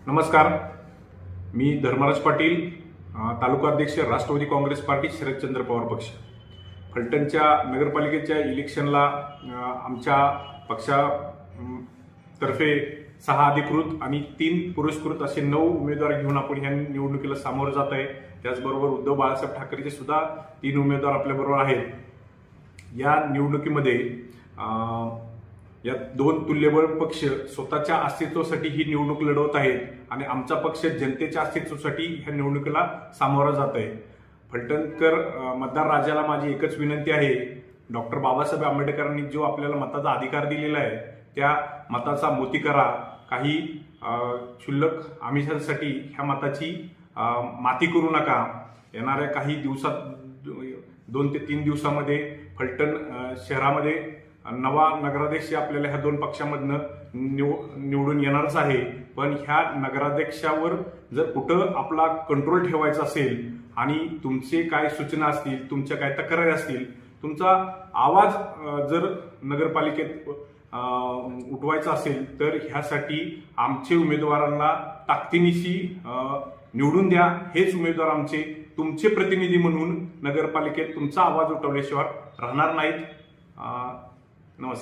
नमस्कार, मी धर्मराज पाटील, तालुका अध्यक्ष राष्ट्रवादी काँग्रेस पार्टी शरदचंद्र पवार पक्ष। फलटणच्या नगरपालिकेच्या इलेक्शनला आमच्या पक्षातर्फे 6 अधिकृत आणि 3 पुरस्कृत असे 9 उमेदवार घेऊन आपण ह्या निवडणुकीला सामोरं जात आहे। त्याचबरोबर उद्धव बाळासाहेब ठाकरेचे सुद्धा 3 उमेदवार आपल्याबरोबर आहेत। या निवडणुकीमध्ये या 2 तुल्यबळ पक्ष स्वतःच्या अस्तित्वासाठी ही निवडणूक लढवत आहेत आणि आमचा पक्ष जनतेच्या अस्तित्वासाठी ह्या निवडणुकीला सामोरा जात आहे। फलटणकर मतदार राजाला माझी एकच विनंती आहे, डॉक्टर बाबासाहेब आंबेडकरांनी जो आपल्याला मताचा अधिकार दिलेला आहे त्या मताचा मोती करा। काही क्षुल्लक आमिषांसाठी ह्या मताची माती करू नका। येणाऱ्या काही दिवसात 2 ते 3 दिवसामध्ये फलटण शहरामध्ये नवा नगराध्यक्ष आपल्याला ह्या 2 पक्षांमधनं निवडून येणारच आहे। पण ह्या नगराध्यक्षावर जर कुठं आपला कंट्रोल ठेवायचा असेल आणि तुमचे काय सूचना असतील, तुमच्या काय तक्रारी असतील, तुमचा आवाज जर नगरपालिकेत उठवायचा असेल तर ह्यासाठी आमचे उमेदवारांना ताकदीनिशी निवडून द्या। हेच उमेदवार आमचे तुमचे प्रतिनिधी म्हणून नगरपालिकेत तुमचा आवाज उठवल्याशिवाय राहणार नाहीत। नमस्कार।